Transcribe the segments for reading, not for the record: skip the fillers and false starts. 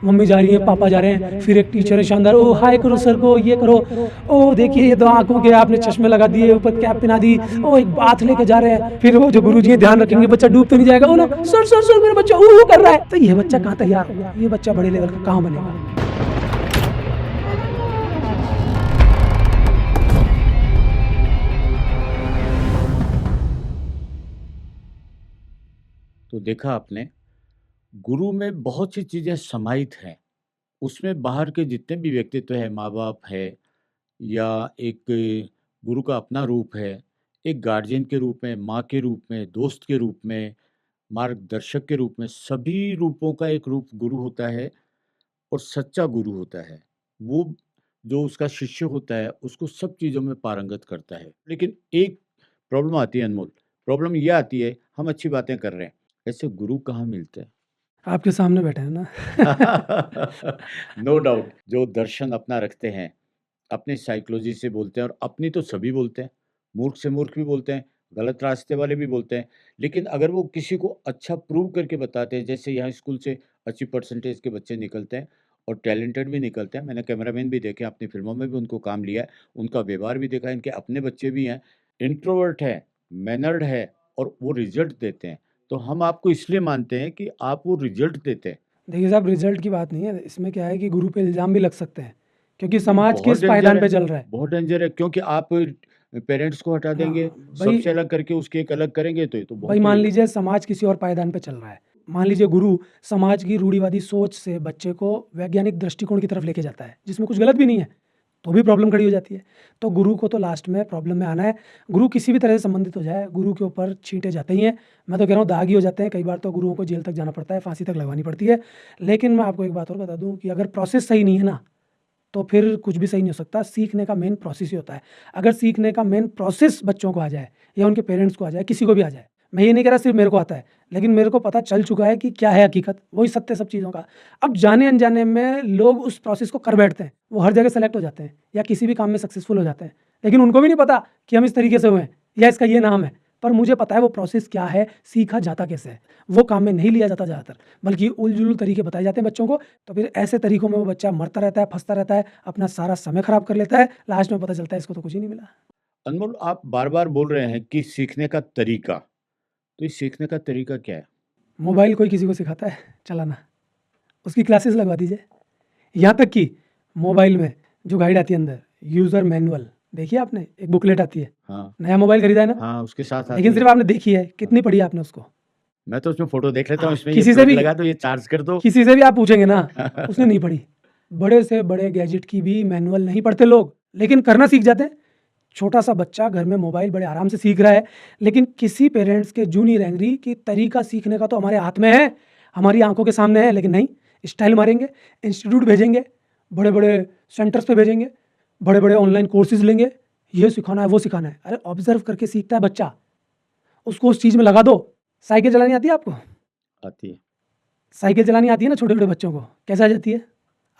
Mummy जा रही है, पापा जा रहे हैं, फिर एक टीचर है शानदार, ओ हाय करो सर को, ये करो, ओ देखिए ये तो आंखों के आपने चश्मे लगा दिए, ऊपर कैप पहना दी, ओ एक बात लेके जा रहे हैं, फिर वो जो गुरुजी हैं ध्यान रखेंगे बच्चा डूब तो नहीं जाएगा, oh no sir sir sir मेरा बच्चा ऊ कर रहा है, तो ये बच्चा कहाँ तैयार होगा, ये बच्चा बड़े लेवल का कहाँ बनेगा। तो देखा आपने, गुरु में बहुत सी चीज़ें समाहित हैं। उसमें बाहर के जितने भी व्यक्तित्व हैं, माँ-बाप है या एक गुरु का अपना रूप है, एक गार्जियन के रूप में, माँ के रूप में, दोस्त के रूप में, मार्गदर्शक के रूप में, सभी रूपों का एक रूप गुरु होता है और सच्चा गुरु होता है। वो जो उसका शिष्य होता है, उसको सब चीज़ों में पारंगत करता है। लेकिन एक प्रॉब्लम आती है अनमोल, प्रॉब्लम ये आती है, हम अच्छी बातें कर रहे हैं, ऐसे गुरु कहाँ मिलते हैं? आपके सामने बैठे हैं ना। नो डाउट, जो दर्शन अपना रखते हैं, अपनी साइकोलॉजी से बोलते हैं और अपनी तो सभी बोलते हैं, मूर्ख से मूर्ख भी बोलते हैं, गलत रास्ते वाले भी बोलते हैं। लेकिन अगर वो किसी को अच्छा प्रूव करके बताते हैं, जैसे यहाँ स्कूल से अच्छी परसेंटेज के बच्चे निकलते हैं और टैलेंटेड भी निकलते हैं। मैंने कैमरामैन भी देखे हैं, अपनी फ़िल्मों में भी उनको काम लिया है, उनका व्यवहार भी देखा है, इनके अपने बच्चे भी हैं, इंट्रोवर्ट है, मैनर्ड है और वो रिज़ल्ट देते हैं। तो हम आपको इसलिए मानते हैं कि आप वो रिज़ल्ट देते हैं। देखिए साहब, रिजल्ट की बात नहीं है इसमें, क्या है कि गुरु पे इल्ज़ाम भी लग सकते हैं, क्योंकि समाज बहुत किस डेंजर पायदान है, पे चल रहा है। बहुत डेंजर है क्योंकि आप पेरेंट्स को हटा देंगे, हाँ, भाई सबसे अलग करके उसकी एक अलग करेंगे तो ये तो भाई बहुत मान ही लीजिए समाज किसी और पायदान पे चल रहा है, मान लीजिए गुरु समाज की रूढ़िवादी सोच से बच्चे को वैज्ञानिक दृष्टिकोण की तरफ लेके जाता है, जिसमें कुछ गलत भी नहीं है, तो भी प्रॉब्लम खड़ी हो जाती है। तो गुरु को तो लास्ट में प्रॉब्लम में आना है। गुरु किसी भी तरह से संबंधित हो जाए, गुरु के ऊपर छींटे जाते ही हैं। मैं तो कह रहा हूँ दाग ही हो जाते हैं, कई बार तो गुरुओं को जेल तक जाना पड़ता है, फांसी तक लगवानी पड़ती है। लेकिन मैं आपको एक बात और बता दूँ कि अगर प्रोसेस सही नहीं है ना, तो फिर कुछ भी सही नहीं हो सकता। सीखने का मेन प्रोसेस ही होता है। अगर सीखने का मेन प्रोसेस बच्चों को आ जाए या उनके पेरेंट्स को आ जाए, किसी को भी आ जाए, मैं ये नहीं कह रहा सिर्फ मेरे को आता है, लेकिन मेरे को पता चल चुका है कि क्या है हकीकत, वही सत्य सब चीज़ों का। अब जाने अनजाने में लोग उस प्रोसेस को कर बैठते हैं, वो हर जगह सेलेक्ट हो जाते हैं या किसी भी काम में सक्सेसफुल हो जाते हैं, लेकिन उनको भी नहीं पता कि हम इस तरीके से हुए हैं या इसका ये नाम है। पर मुझे पता है वो प्रोसेस क्या है, सीखा जाता कैसे है। वो काम में नहीं लिया जाता ज़्यादातर, बल्कि उलझुल तरीके बताए जाते हैं बच्चों को। तो फिर ऐसे तरीकों में वो बच्चा मरता रहता है, फंसता रहता है, अपना सारा समय खराब कर लेता है, लास्ट में पता चलता है इसको तो कुछ ही नहीं मिला। अनमोल, आप बार-बार बोल रहे हैं कि सीखने का तरीका, तो इस सीखने का तरीका क्या है? मोबाइल कोई किसी को सिखाता है चलाना, उसकी क्लासेस लगवा दीजिए। यहाँ तक कि मोबाइल में जो गाइड आती है अंदर, यूज़र मैनुअल, देखिए आपने, एक बुकलेट आती है, हाँ, नया मोबाइल खरीदा है ना, हाँ, उसके साथ आती लेकिन है। सिर्फ आपने देखी है, कितनी पढ़ी है आपने उसको? मैं तो उसमें फ़ोटो देख लेता हूँ, हाँ, इसमें ये किसी से प्लग भी लगा दो, ये चार्ज कर दो। किसी से भी आप पूछेंगे ना, उसने नहीं पढ़ी। बड़े से बड़े गैजेट की भी मैनुअल नहीं पढ़ते लोग, लेकिन करना सीख जाते हैं। छोटा सा बच्चा घर में मोबाइल बड़े आराम से सीख रहा है, लेकिन किसी पेरेंट्स के जू नहीं रेंग रही कि तरीका सीखने का तो हमारे हाथ में है, हमारी आंखों के सामने है, लेकिन नहीं, स्टाइल मारेंगे, इंस्टीट्यूट भेजेंगे, बड़े बड़े सेंटर्स पे भेजेंगे, बड़े बड़े ऑनलाइन कोर्सेज लेंगे, ये सिखाना है वो सिखाना है। अरे ऑब्जर्व करके सीखता है बच्चा, उसको उस चीज़ में लगा दो। साइकिल चलानी आती है आपको? आती है। साइकिल चलानी आती है ना छोटे छोटे बच्चों को, कैसे आ जाती है?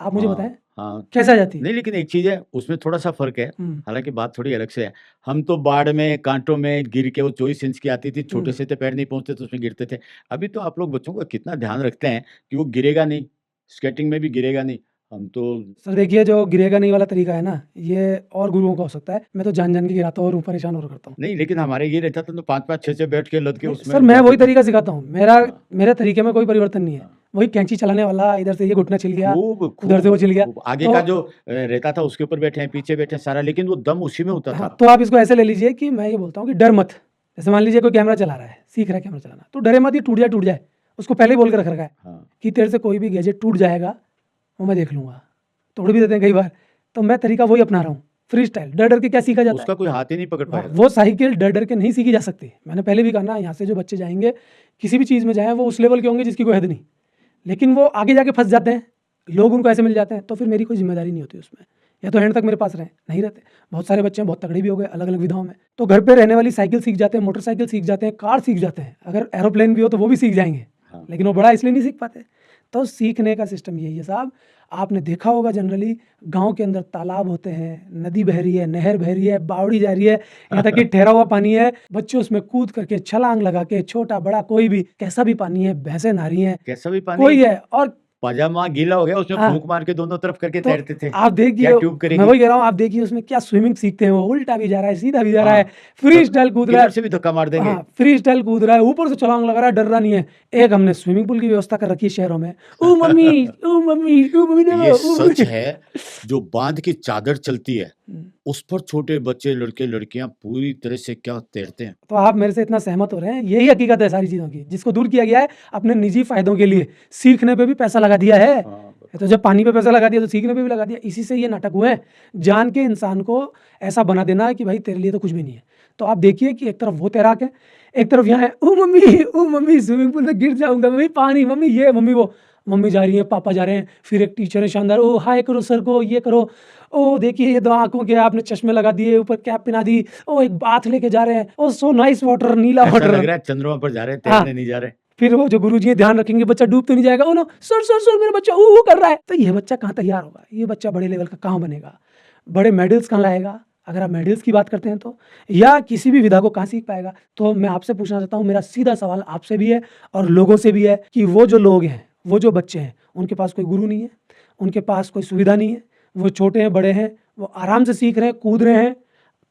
आप मुझे बताएं, हाँ, हाँ। कैसे आ जाती है? नहीं, लेकिन एक चीज़ है, उसमें थोड़ा-सा फ़र्क है, हम्म, हालाँकि बात थोड़ी अलग से है। हम तो बाढ़ में, काँटों में गिर के वो 24 इंच की आती थी, छोटे हम्म। से थे, पैर नहीं पहुँचते तो उसमें गिरते थे। अभी तो आप लोग बच्चों का कितना ध्यान रखते हैं कि वो गिरेगा नहीं, स्केटिंग में भी गिरेगा नहीं। हम तो सर देखिए, जो गिरेगा नहीं वाला तरीका है ना, ये और गुरुओं का हो सकता है। मैं तो जान जान के गिराता हूँ और परेशान और करता हूँ। नहीं, लेकिन हमारे ये रहता था तो 5-5 6-6 बैठ के लद के नहीं, सर उसमें मैं जाते वही थे। तरीका सिखाता हूँ, मेरा हाँ, मेरे तरीके में कोई परिवर्तन नहीं है। हाँ। वही कैंची चलाने वाला, इधर से ये घुटना छिल गया, खूब, उधर से वो खूब, छिल गया। खूब। आगे तो का जो रहता था उसके ऊपर बैठे हैं, पीछे बैठे हैं सारा, लेकिन वो दम उसी में होता हाँ, था। तो आप इसको ऐसे ले लीजिए कि मैं ये बोलता हूँ कि डर मत। जैसे मान लीजिए कोई कैमरा चला रहा है, सीख रहा है कैमरा चलाना, तो डरे मत, ये टूट जाए। उसको पहले ही बोल के रख रखा है हाँ। कि तेरे से कोई भी गैजेट टूट जाएगा, वो मैं देख लूंगा। तोड़ भी देते हैं कई बार। तो मैं तरीका वही अपना रहा हूँ, फ्री स्टाइल। डर डर के क्या सीखा जाता है? उसका कोई हाथ ही नहीं पकड़ पाएगा। वो साइकिल डर डर के नहीं सीखी जा सकती। मैंने पहले भी कहा ना, यहाँ से जो बच्चे जाएंगे किसी भी चीज़ में जाएं, वो उस लेवल के होंगे जिसकी कोई हद नहीं, लेकिन वो आगे जाके फंस जाते हैं, लोग उनको ऐसे मिल जाते हैं, तो फिर मेरी कोई जिम्मेदारी नहीं होती उसमें। या तो एंड तक मेरे पास रहें, नहीं रहते। बहुत सारे बच्चे हैं बहुत तगड़े भी हो गए अलग अलग विधाओं में, तो घर पे रहने वाली साइकिल सीख जाते हैं, मोटरसाइकिल सीख जाते हैं, कार सीख जाते हैं, अगर एरोप्लेन भी हो तो वो भी सीख जाएंगे। हाँ। लेकिन वो बड़ा इसलिए नहीं सीख पाते। तो सीखने का सिस्टम यही है साहब। आपने देखा होगा जनरली गांव के अंदर तालाब होते हैं, नदी बह रही है, नहर बह रही है, बावड़ी जा रही है, यहाँ तक कि ठहरा हुआ पानी है, बच्चे उसमें कूद करके छलांग लगा के, छोटा बड़ा कोई भी, कैसा भी पानी है, भैंसें नहा रही हैं, कैसा भी पानी कोई है, और पजामा गीला हो गया, उसमें हाँ। फूंक मार के दोनों तरफ करके तो तैरते थे। आप देखिए, क्या ट्यूब मैं करेगी? वही कह रहा हूँ, आप देखिए उसमें क्या स्विमिंग सीखते हैं, वो उल्टा भी जा रहा है, सीधा भी जा रहा है, हाँ, फ्री तो स्टाइल कूद रहा किधर है। से भी धक्का मार देंगे। हाँ, फ्री स्टाइल कूद रहा है, ऊपर से छलांग लगा रहा है, डर रहा नहीं है। एक हमने स्विमिंग पूल की व्यवस्था कर रखी है शहरों में। ओ मम्मी, ओ मम्मी, ओ मम्मी ये ओ सच मम्मी। है, जो बांध की चादर चलती है, उस पर छोटे बच्चे, लड़के लड़कियां पूरी तरह से क्या तैरते हैं। तो आप मेरे से इतना सहमत हो रहे हैं, यही हकीकत है सारी चीज़ों की, जिसको दूर किया गया है अपने निजी फायदों के लिए। सीखने पे भी पैसा लगा दिया है, हाँ, तो जब पानी पे पैसा लगा दिया तो सीखने पे भी लगा दिया। इसी से ये नाटक हुए हैं, जान के इंसान को ऐसा बना देना कि भाई तेरे लिए तो कुछ भी नहीं है। तो आप देखिए कि एक तरफ वो तैराक है, एक तरफ यहाँ है, ओ मम्मी स्विमिंग पूल में गिर जाऊंगा, मम्मी पानी, मम्मी ये, मम्मी वो। मम्मी जा रही है, पापा जा रहे हैं, फिर एक टीचर है शानदार, ओ हाय करो सर को, ये करो, ओ देखिए ये दो आंखों के आपने चश्मे लगा दिए, ऊपर कैप पहना दी, ओ एक बाथ लेके जा रहे हैं, ओ सो नाइस वाटर, नीला ऐसा लग वाटर। रहा है चंद्रमा पर जा रहे हैं, हाँ, तैरने नहीं जा रहे। फिर वो जो गुरुजी हैं ध्यान रखेंगे बच्चा डूब तो नहीं जाएगा। Oh no sir sir sir मेरा बच्चा ऊ कर रहा है। तो ये बच्चा कहाँ तैयार होगा, ये बच्चा बड़े लेवल का कहाँ बनेगा, बड़े मेडल्स कहाँ लाएगा, अगर आप मेडल्स की बात करते हैं तो, या किसी भी विधा को कहाँ सीख पाएगा। तो मैं आपसे पूछना चाहता हूँ, मेरा सीधा सवाल आपसे भी है और लोगों से भी है कि वो जो लोग हैं, वो जो बच्चे हैं, उनके पास कोई गुरु नहीं है, उनके पास कोई सुविधा नहीं है, वो छोटे हैं बड़े हैं, वो आराम से सीख रहे हैं, कूद रहे हैं,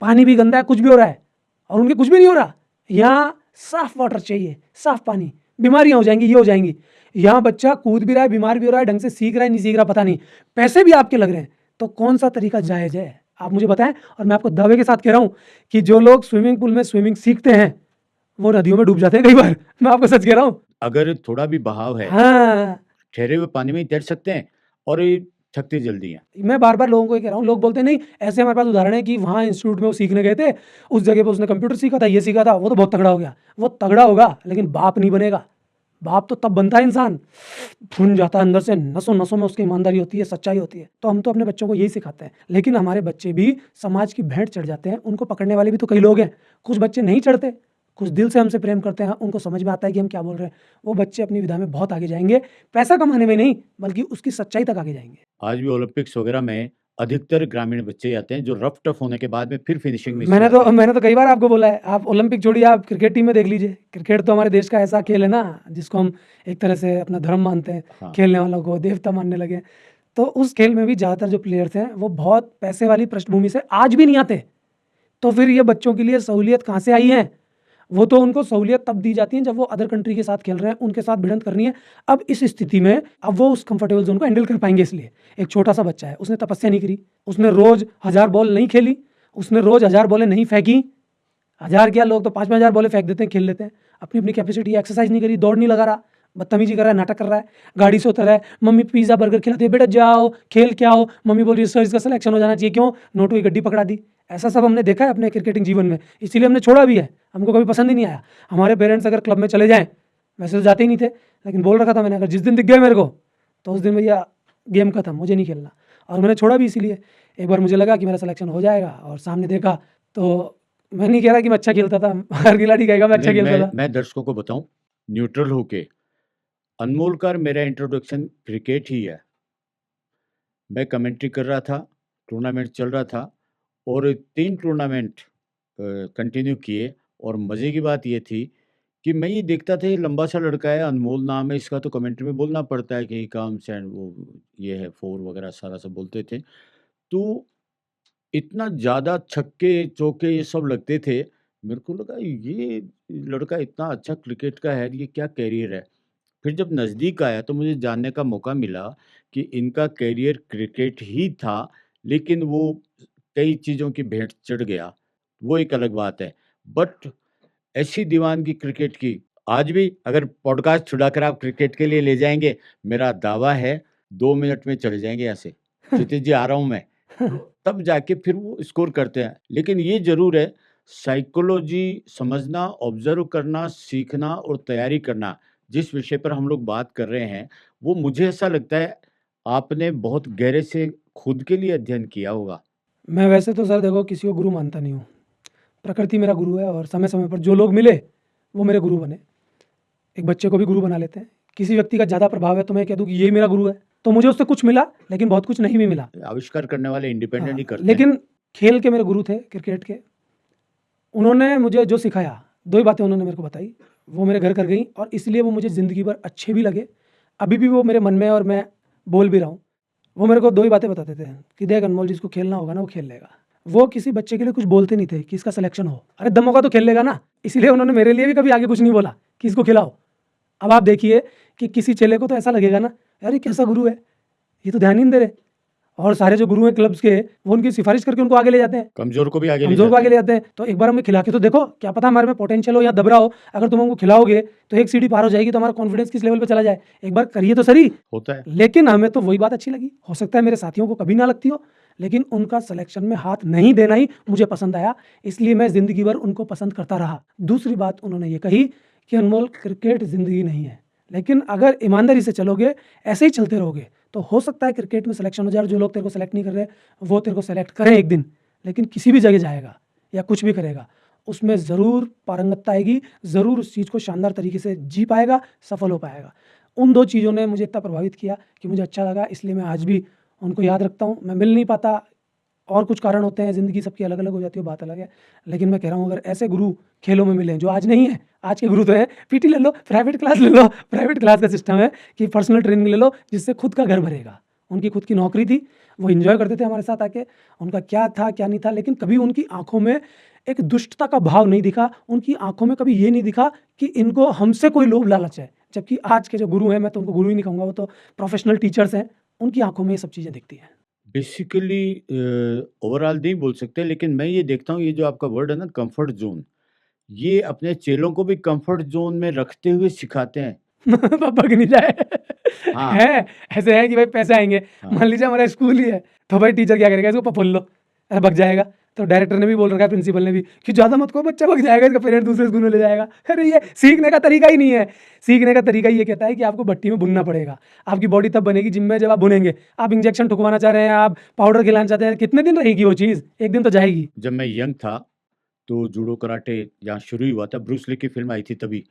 पानी भी गंदा है, कुछ भी हो रहा है, और उनके कुछ भी नहीं हो रहा। यहाँ साफ वाटर चाहिए, साफ पानी, बीमारियां हो जाएंगी, ये हो जाएंगी। यहाँ बच्चा कूद भी रहा है, बीमार भी हो रहा है, ढंग से सीख रहा है नहीं सीख रहा पता नहीं, पैसे भी आपके लग रहे हैं, तो कौन सा तरीका जायज़ है, आप मुझे बताएं। और मैं आपको दावे के साथ कह रहा हूँ कि जो लोग स्विमिंग पूल में स्विमिंग सीखते हैं वो नदियों में डूब जाते हैं कई बार। मैं आपको सच कह रहा हूँ। अगर थोड़ा भी बहाव है, हाँ, ठहरे हुए पानी में ही तैर सकते हैं, और ये थकते जल्दी हैं। मैं बार बार लोगों को ये कह रहा हूँ, लोग बोलते हैं नहीं, ऐसे हमारे पास उदाहरण है कि वहाँ इंस्टीट्यूट में वो सीखने गए थे, उस जगह पे उसने कंप्यूटर सीखा था, ये सीखा था, वो तो बहुत तगड़ा हो गया। वो तगड़ा होगा लेकिन बाप नहीं बनेगा। बाप तो तब बनता है इंसान, भुन जाता है अंदर से, नसों नसों में उसकी ईमानदारी होती है, सच्चाई होती है। तो हम तो अपने बच्चों को यही सिखाते हैं, लेकिन हमारे बच्चे भी समाज की भेंट चढ़ जाते हैं, उनको पकड़ने वाले भी तो कई लोग हैं। कुछ बच्चे नहीं चढ़ते, कुछ दिल से हमसे प्रेम करते हैं, उनको समझ में आता है कि हम क्या बोल रहे हैं, वो बच्चे अपनी विधा में बहुत आगे जाएंगे, पैसा कमाने में नहीं बल्कि उसकी सच्चाई तक आगे जाएंगे। आज भी ओलंपिक्स वगैरह में अधिकतर ग्रामीण बच्चे आते हैं, जो रफ टफ होने के बाद में फिर फिनिशिंग में मैंने इसमें आते तो हैं। मैंने तो कई बार आपको बोला है, आप ओलंपिक छोड़िए, आप क्रिकेट टीम में देख लीजिए। क्रिकेट तो हमारे देश का ऐसा खेल है ना, जिसको हम एक तरह से अपना धर्म मानते हैं, हाँ, खेलने वालों को देवता मानने लगे। तो उस खेल में भी ज़्यादातर जो प्लेयर्स हैं वो बहुत पैसे वाली पृष्ठभूमि से आज भी नहीं आते। तो फिर ये बच्चों के लिए सहूलियत कहाँ से आई है? वो तो उनको सहूलियत तब दी जाती है जब वो अदर कंट्री के साथ खेल रहे हैं, उनके साथ भिड़ंत करनी है। अब इस स्थिति में अब वो उस कंफर्टेबल जोन को हैंडल कर पाएंगे। इसलिए एक छोटा सा बच्चा है, उसने तपस्या नहीं करी, उसने रोज 1000 बॉल नहीं खेली, उसने रोज 1000 बॉलें नहीं फेंकी। 1000 क्या, लोग तो 5-5 हज़ार बॉलें फेंक देते हैं, खेल लेते हैं। अपनी अपनी कैपेसिटी, एक्सरसाइज नहीं करी, दौड़ नहीं लगा रहा, बदतमीजी कर रहा है, नाटक कर रहा है, गाड़ी से उतर रहा है, मम्मी पिज्जा बर्गर खिलाती है, बेटा जाओ खेल के आओ, मम्मी बोल रही है सर इसका सिलेक्शन हो जाना चाहिए, क्यों, नोटू की गड्डी पकड़ा दी। ऐसा सब हमने देखा है अपने क्रिकेटिंग जीवन में, इसीलिए हमने छोड़ा भी है, हमको कभी पसंद ही नहीं आया। हमारे पेरेंट्स अगर क्लब में चले जाएं, वैसे तो जाते ही नहीं थे, लेकिन बोल रखा था मैंने, अगर जिस दिन दिख गए मेरे को तो उस दिन भैया गेम खत्म, मुझे नहीं खेलना। और मैंने छोड़ा भी इसीलिए। एक बार मुझे लगा कि मेरा सिलेक्शन हो जाएगा और सामने देखा तो, मैं नहीं कह रहा कि मैं अच्छा खेलता था, हर खिलाड़ी कहेगा मैं अच्छा नहीं, खेलता था। मैं दर्शकों को बताऊं, न्यूट्रल होके, अनमोल कर मेरा इंट्रोडक्शन क्रिकेट ही है। मैं कमेंट्री कर रहा था, टूर्नामेंट चल रहा था, और 3 टूर्नामेंट कंटिन्यू किए, और मज़े की बात ये थी कि मैं ये देखता था, ये लंबा सा लड़का है, अनमोल नाम है इसका, तो कमेंट्री में बोलना पड़ता है कि ही कम्स एंड वो ये है 4 वगैरह सारा सब बोलते थे। तो इतना ज़्यादा छक्के चौके ये सब लगते थे, मेरे को लगा ये लड़का इतना अच्छा क्रिकेट का है, ये क्या कैरियर है। फिर जब नज़दीक आया तो मुझे जानने का मौका मिला कि इनका करियर क्रिकेट ही था, लेकिन वो कई चीज़ों की भेंट चढ़ गया, वो एक अलग बात है। बट ऐसी दीवानगी क्रिकेट की, आज भी अगर पॉडकास्ट छुड़ाकर आप क्रिकेट के लिए ले जाएँगे, मेरा दावा है 2 मिनट में चले जाएँगे यहाँ से, क्षितिज जी आ रहा हूँ मैं, तब जाके फिर वो स्कोर करते हैं। लेकिन ये ज़रूर है, साइकोलॉजी समझना, ऑब्ज़र्व करना, सीखना और तैयारी करना, जिस विषय पर हम लोग बात कर रहे हैं, वो मुझे ऐसा लगता है आपने बहुत गहरे से खुद के लिए अध्ययन किया होगा। मैं वैसे तो सर देखो किसी को गुरु मानता नहीं हूँ, प्रकृति मेरा गुरु है और समय समय पर जो लोग मिले वो मेरे गुरु बने। एक बच्चे को भी गुरु बना लेते हैं। किसी व्यक्ति का ज़्यादा प्रभाव है तो मैं कह दूँ कि यही मेरा गुरु है, तो मुझे उससे कुछ मिला लेकिन बहुत कुछ नहीं भी मिला। आविष्कार करने वाले इंडिपेंडेंट हाँ, ही करते हैं। लेकिन खेल के मेरे गुरु थे क्रिकेट के, उन्होंने मुझे जो सिखाया, 2 ही बातें उन्होंने मेरे को बताई, वो मेरे घर कर गई और इसलिए वो मुझे ज़िंदगी भर अच्छे भी लगे, अभी भी वो मेरे मन में है और मैं बोल भी रहा हूँ। वो मेरे को 2 ही बातें बताते थे कि देख अनमोल, जिसको खेलना होगा ना वो खेल लेगा। वो किसी बच्चे के लिए कुछ बोलते नहीं थे कि इसका सिलेक्शन हो। अरे दम होगा तो खेल लेगा ना। इसीलिए उन्होंने मेरे लिए भी कभी आगे कुछ नहीं बोला कि इसको खिलाओ। अब आप देखिए कि किसी चेले को तो ऐसा लगेगा ना, यार ये कैसा गुरु है, ये तो ध्यान ही नहीं दे रहे। और सारे जो गुरु हैं क्लब्स के, वो उनकी सिफारिश करके उनको आगे ले जाते हैं, कमजोर को भी आगे ले कमजोर को जाते आगे ले जाते हैं। तो एक बार हमें खिला के तो देखो, क्या पता हमारे में पोटेंशियल हो या दबरा हो। अगर तुम हमको खिलाओगे तो एक सीढ़ी पार हो जाएगी, तो हमारा कॉन्फिडेंस किस लेवल पे चला जाए। एक बार करिए तो सही। होता है। लेकिन हमें तो वही बात अच्छी लगी। हो सकता है मेरे साथियों को कभी ना लगती हो, लेकिन उनका सिलेक्शन में हाथ नहीं देना ही मुझे पसंद आया, इसलिए मैं जिंदगी भर उनको पसंद करता रहा। दूसरी बात उन्होंने ये कही कि अनमोल, क्रिकेट जिंदगी नहीं है, लेकिन अगर ईमानदारी से चलोगे, ऐसे ही चलते रहोगे, तो हो सकता है क्रिकेट में सिलेक्शन हो जाए। जो लोग तेरे को सेलेक्ट नहीं कर रहे वो तेरे को सेलेक्ट करें एक दिन, लेकिन किसी भी जगह जाएगा या कुछ भी करेगा, उसमें ज़रूर पारंगतता आएगी, ज़रूर उस चीज़ को शानदार तरीके से जी पाएगा, सफल हो पाएगा। उन 2 चीज़ों ने मुझे इतना प्रभावित किया कि मुझे अच्छा लगा, इसलिए मैं आज भी उनको याद रखता हूँ। मैं मिल नहीं पाता, और कुछ कारण होते हैं, ज़िंदगी सबकी अलग अलग हो जाती है, बात अलग है। लेकिन मैं कह रहा हूँ, अगर ऐसे गुरु खेलों में मिलें जो आज नहीं है, आज के गुरु तो हैं, पीटी ले लो, प्राइवेट क्लास ले लो। प्राइवेट क्लास का सिस्टम है कि पर्सनल ट्रेनिंग ले लो, जिससे खुद का घर भरेगा। उनकी खुद की नौकरी थी, वो एंजॉय करते थे हमारे साथ आके। उनका क्या था क्या नहीं था, लेकिन कभी उनकी आंखों में एक दुष्टता का भाव नहीं दिखा। उनकी आंखों में कभी ये नहीं दिखा कि इनको हमसे कोई लोभ लालच है। जबकि आज के जो गुरु हैं, मैं तो उनको गुरु ही नहीं कहूँगा, वो तो प्रोफेशनल टीचर्स हैं, उनकी आंखों में ये सब चीज़ें दिखती हैं। बेसिकली ओवरऑल नहीं बोल सकते, लेकिन मैं ये देखता हूँ, ये जो आपका वर्ड है ना कंफर्ट जोन, ये अपने चेलों को भी कंफर्ट जोन में रखते हुए सिखाते हैं। पापा की नहीं जाए। हाँ। है, ऐसे है कि भाई पैसे आएंगे। हाँ। मान लीजिए हमारा स्कूल ही है, तो भाई टीचर क्या करेगा, इसको पफोल लो, अरे भग जाएगा। तो डायरेक्टर ने भी बोल रखा है, प्रिंसिपल ने भी, कि ज़्यादा मत कहो, बच्चा भग जाएगा, इसका पेरेंट दूसरे स्कूल में ले जाएगा। अरे ये सीखने का तरीका ही नहीं है। सीखने का तरीका ये कहता है कि आपको भट्टी में भुनना पड़ेगा। आपकी बॉडी तब बनेगी जिम में जब आप भुनेंगे। आप इंजेक्शन ठुकवाना चाह रहे हैं, आप पाउडर खिलाना चाहते हैं, कितने दिन रहेगी वो चीज़? एक दिन तो जाएगी। जब मैं यंग था तो जूडो कराटे यहाँ शुरू ही हुआ था, ब्रूस ली की फिल्म आई थी तभी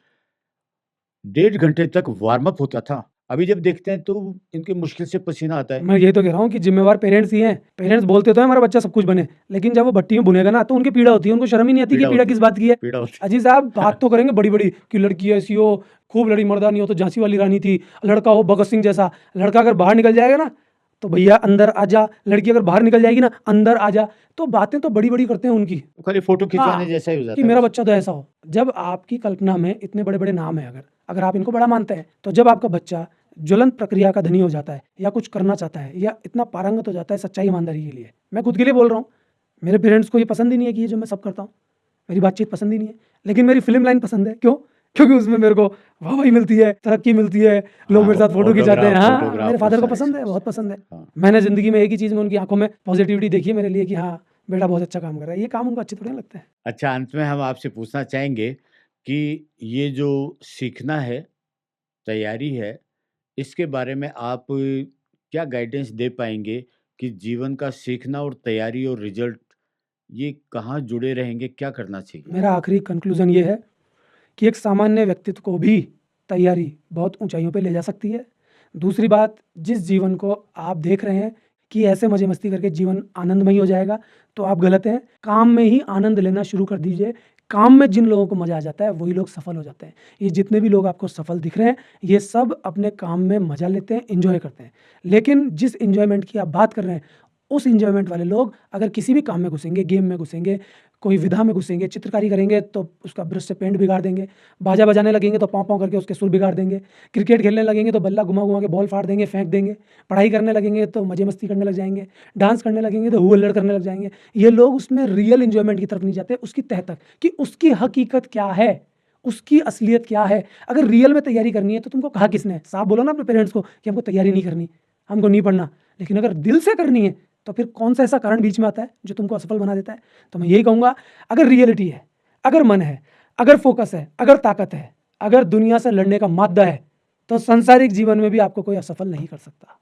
1.5 घंटे तक वार्म अप होता था। अभी जब देखते हैं तो इनके मुश्किल से पसीना आता है। मैं यही तो कह रहा हूँ कि जिम्मेवार पेरेंट्स ही हैं। पेरेंट्स बोलते तो है हमारा बच्चा सब कुछ बने, लेकिन जब वो भट्टी में भुनेगा ना, तो उनकी पीड़ा होती है। उनको शर्म ही नहीं आती कि पीड़ा पीड़ा होती किस है, बात की है। पीड़ा होती है। अजी साहब, बात तो करेंगे बड़ी बड़ी कि लड़की ऐसी हो, खूब लड़ी मर्दानी हो तो झांसी वाली रानी थी, लड़का हो भगत सिंह जैसा। लड़का अगर बाहर निकल जाएगा ना, तो भैया अंदर आ जा। लड़की अगर बाहर निकल जाएगी ना, अंदर आ जा। तो बातें तो बड़ी बड़ी करते हैं उनकी, खाली फोटो खिंचवाने हाँ, जैसा ही हो जाता कि है मेरा बस। बच्चा तो ऐसा हो। जब आपकी कल्पना में इतने बड़े बड़े नाम है, अगर आप इनको बड़ा मानते हैं, तो जब आपका बच्चा ज्वलंत प्रक्रिया का धनी हो जाता है, या कुछ करना चाहता है, या इतना पारंगत हो जाता है सच्चाई ईमानदारी के लिए, मैं खुद के लिए बोल रहा हूँ, मेरे पेरेंट्स को ये पसंद ही नहीं है कि ये जो मैं सब करता हूँ, मेरी बातचीत पसंद ही नहीं है। लेकिन मेरी फिल्म लाइन पसंद है। क्यों? क्योंकि उसमें मेरे को वाहवाही मिलती है, तरक्की मिलती है, लोग मेरे साथ फोटो खिंचाते हैं। हाँ, फोटोग्राफ मेरे फादर को सारे पसंद है, सब बहुत पसंद है। हाँ। मैंने जिंदगी में एक ही चीज़ में उनकी आंखों में पॉजिटिविटी देखी है मेरे लिए, कि हाँ बेटा बहुत अच्छा काम कर रहा है। ये काम उनको अच्छे थोड़े ना लगते हैं। अच्छा, अंत में हम आपसे पूछना चाहेंगे कि ये जो सीखना है, तैयारी है, इसके बारे में आप क्या गाइडेंस दे पाएँगे कि जीवन का सीखना और तैयारी और रिज़ल्ट ये कहाँ जुड़े रहेंगे, क्या करना चाहिए? मेरा आखिरी कंक्लूजन ये है कि एक सामान्य व्यक्तित्व को भी तैयारी बहुत ऊंचाइयों पे ले जा सकती है। दूसरी बात, जिस जीवन को आप देख रहे हैं कि ऐसे मज़े मस्ती करके जीवन आनंदमयी हो जाएगा, तो आप गलत हैं। काम में ही आनंद लेना शुरू कर दीजिए। काम में जिन लोगों को मज़ा आ जाता है, वही लोग सफल हो जाते हैं। ये जितने भी लोग आपको सफल दिख रहे हैं, ये सब अपने काम में मज़ा लेते हैं, एंजॉय करते हैं। लेकिन जिस एंजॉयमेंट की आप बात कर रहे हैं, उस एंजॉयमेंट वाले लोग अगर किसी भी काम में घुसेंगे, गेम में घुसेंगे, कोई विधा में घुसेंगे, चित्रकारी करेंगे, तो उसका ब्रश से पेंट बिगाड़ देंगे। बाजा बजाने लगेंगे तो पाँव पाँव करके उसके सुर बिगाड़ देंगे। क्रिकेट खेलने लगेंगे तो बल्ला घुमा घुमा के बॉल फाड़ देंगे, फेंक देंगे। पढ़ाई करने लगेंगे तो मजे मस्ती करने लग जाएंगे। डांस करने लगेंगे तो हुल्लड़ करने लग जाएंगे। ये लोग उसमें रियल एंजॉयमेंट की तरफ नहीं जाते, उसकी तह तक, कि उसकी हकीकत क्या है, उसकी असलियत क्या है। अगर रियल में तैयारी करनी है तो तुमको कहा किसने? साफ बोलो ना अपने पेरेंट्स को कि हमको तैयारी नहीं करनी, हमको नहीं पढ़ना। लेकिन अगर दिल से करनी है, तो फिर कौन सा ऐसा कारण बीच में आता है जो तुमको असफल बना देता है? तो मैं यही कहूँगा, अगर रियलिटी है, अगर मन है, अगर फोकस है, अगर ताकत है, अगर दुनिया से लड़ने का मादा है, तो सांसारिक जीवन में भी आपको कोई असफल नहीं कर सकता।